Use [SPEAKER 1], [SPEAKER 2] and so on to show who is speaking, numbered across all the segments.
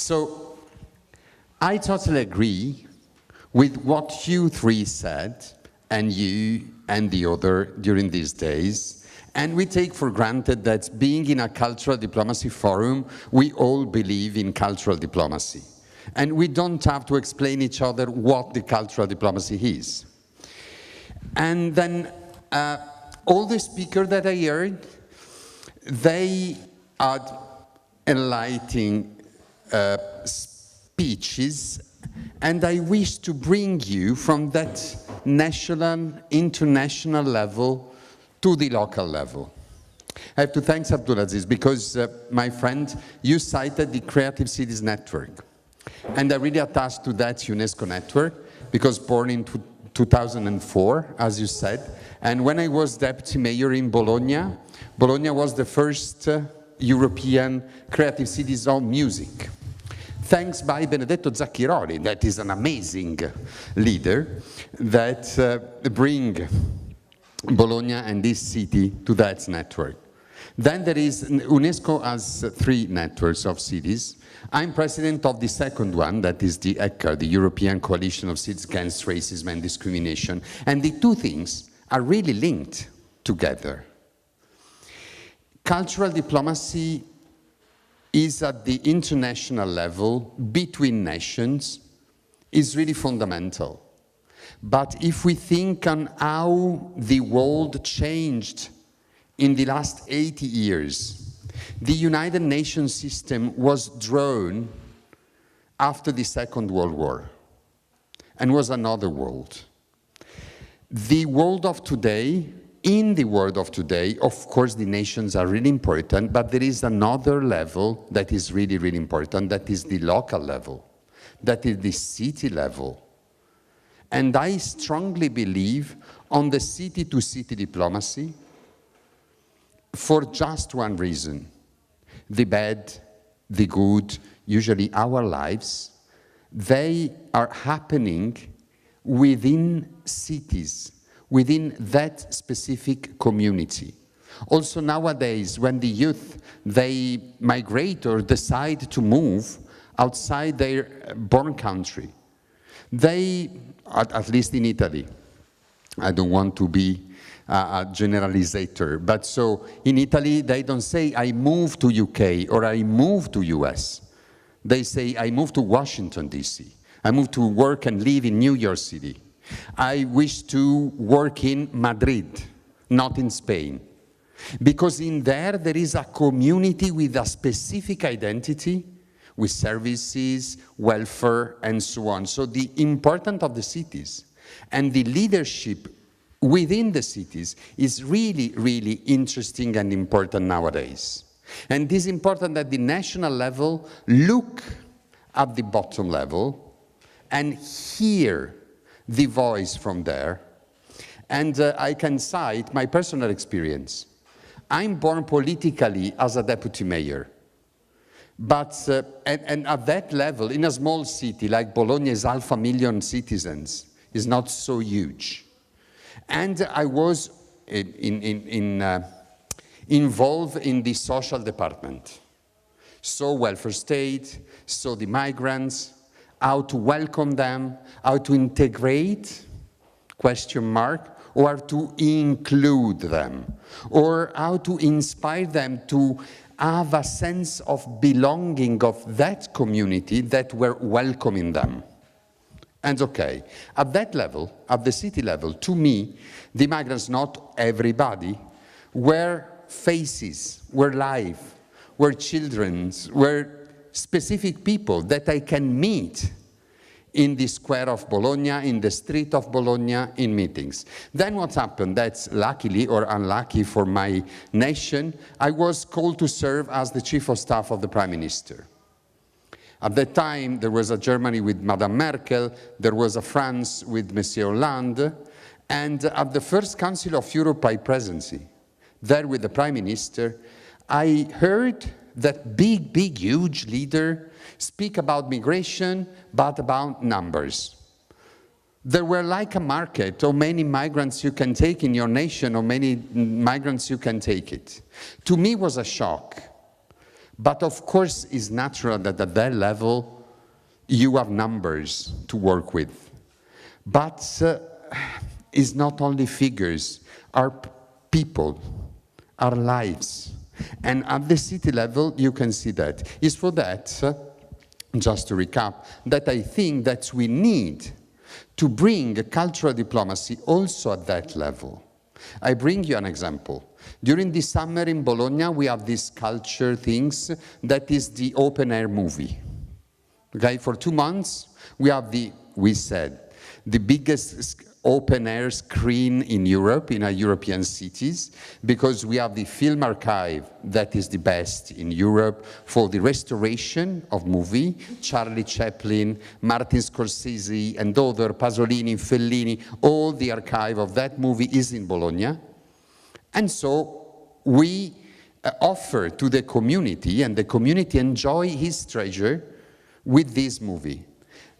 [SPEAKER 1] So I totally agree with what you three said, and you and the other during these days. And we take for granted that being in a cultural diplomacy forum, we all believe in cultural diplomacy. And we don't have to explain each other what the cultural diplomacy is. And then all the speakers that I heard, they had enlightening speeches, and I wish to bring you from that national, international level to the local level. I have to thank Abdulaziz because, my friend, you cited the Creative Cities Network. And I really attached to that UNESCO network because born in 2004, as you said, and when I was deputy mayor in Bologna, Bologna was the first European creative cities on music. Thanks by Benedetto Zacchiroli, that is an amazing leader that bring Bologna and this city to that network. Then there is, UNESCO has 3 networks of cities. I'm president of the second one, that is the ECCAR, the European Coalition of Cities Against Racism and Discrimination. And the two things are really linked together. Cultural diplomacy is at the international level, between nations, is really fundamental. But if we think on how the world changed in the last 80 years, the United Nations system was drawn after the Second World War and was another world. The world of today, in the world of today, of course the nations are really important, but there is another level that is really, really important, that is the local level, that is the city level. And I strongly believe on the city-to-city diplomacy for just one reason. The bad, the good, usually our lives, they are happening within cities, within that specific community. Also nowadays, when the youth, they migrate or decide to move outside their born country, they, at least in Italy, I don't want to be a generalizator, but so in Italy they don't say I moved to UK or I moved to US. They say I moved to Washington DC. I moved to work and live in New York City. I wish to work in Madrid, not in Spain. Because in there is a community with a specific identity, with services, welfare, and so on. So the importance of the cities and the leadership within the cities is really, really interesting and important nowadays. And it is important at the national level, look at the bottom level and hear the voice from there. And I can cite my personal experience. I'm born politically as a deputy mayor. But, and at that level, in a small city like Bologna is 500,000 citizens, is not so huge. And I was involved in the social department. So welfare state, so the migrants, how to welcome them, how to integrate, question mark, or to include them, or how to inspire them to have a sense of belonging of that community that were welcoming them. And okay, at that level, at the city level, to me, the migrants, not everybody, were faces, were life, were children, were specific people that I can meet in the square of Bologna, in the street of Bologna, in meetings. Then what happened? That's luckily or unlucky for my nation, I was called to serve as the Chief of Staff of the Prime Minister. At that time, there was a Germany with Madame Merkel, there was a France with Monsieur Hollande, and at the first Council of Europe I presidency, there with the Prime Minister, I heard that big, huge leader speak about migration, but about numbers. There were like a market, how many migrants you can take in your nation, how many migrants you can take it. To me, it was a shock. But of course, it's natural that at that level, you have numbers to work with. But it's not only figures, our people, our lives. And at the city level, you can see that. It's for that, just to recap, that I think that we need to bring cultural diplomacy also at that level. I bring you an example. During the summer in Bologna, we have this culture things that is the open air movie. Okay, for 2 months, we have the biggest open air screen in Europe, in our European cities, because we have the film archive that is the best in Europe for the restoration of movie. Charlie Chaplin, Martin Scorsese, and other, Pasolini, Fellini, all the archive of that movie is in Bologna. And so we offer to the community, and the community enjoy his treasure with this movie.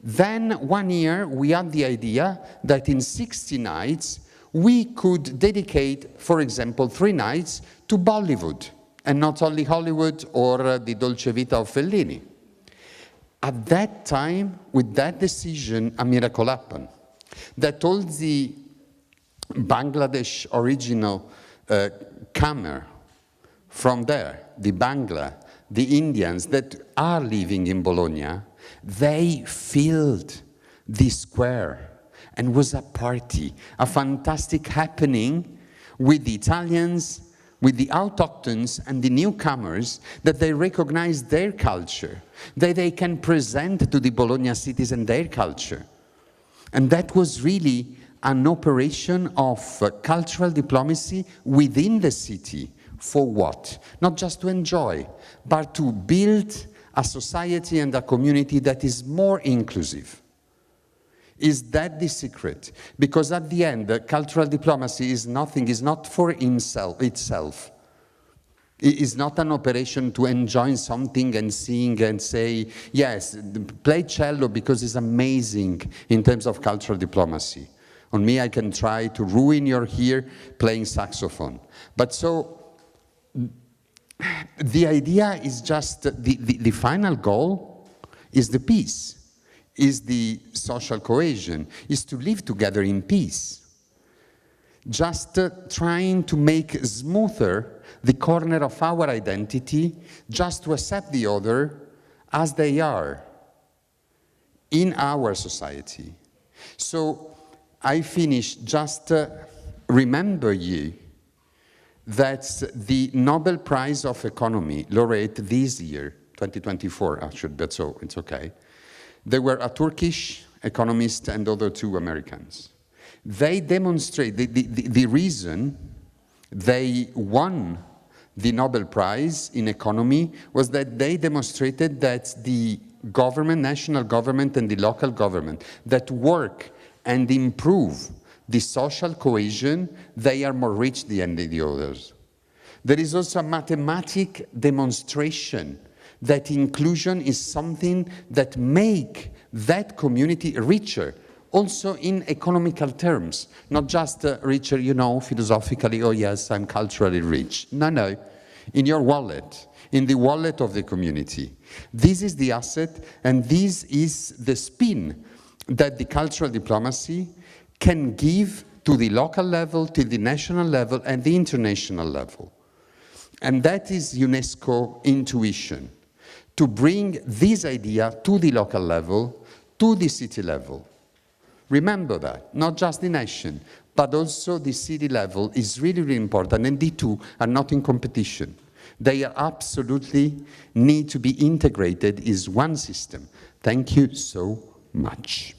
[SPEAKER 1] Then 1 year we had the idea that in 60 nights we could dedicate, for example, 3 nights to Bollywood, and not only Hollywood or the Dolce Vita of Fellini. At that time, with that decision, a miracle happened. That all the Bangladesh original camera from there, the Bangla, the Indians that are living in Bologna, they filled the square and was a party, a fantastic happening with the Italians, with the autochthones and the newcomers, that they recognize their culture, that they can present to the Bologna citizens their culture. And that was really an operation of cultural diplomacy within the city. For what? Not just to enjoy, but to build a society and a community that is more inclusive. Is that the secret? Because at the end, cultural diplomacy is nothing, is not for itself. It is not an operation to enjoy something and sing and say, yes, play cello because it's amazing in terms of cultural diplomacy. On me, I can try to ruin your ear playing saxophone. But so, the idea is just, the final goal is the peace, is the social cohesion, is to live together in peace. Just trying to make smoother the corner of our identity, just to accept the other as they are in our society. So I finish just remember you that the Nobel Prize of Economy laureate this year, 2024 actually, but so it's okay. They were a Turkish economist and other 2 Americans. They demonstrate, the reason they won the Nobel Prize in economy was that they demonstrated that the government, national government and the local government that work and improve the social cohesion, they are more rich than the others. There is also a mathematic demonstration that inclusion is something that make that community richer, also in economical terms, not just richer, you know, philosophically, oh yes, I'm culturally rich. No, in your wallet, in the wallet of the community. This is the asset, and this is the spin that the cultural diplomacy can give to the local level, to the national level, and the international level. And that is UNESCO intuition, to bring this idea to the local level, to the city level. Remember that, not just the nation, but also the city level is really, really important, and the 2 are not in competition. They are absolutely need to be integrated as one system. Thank you so much.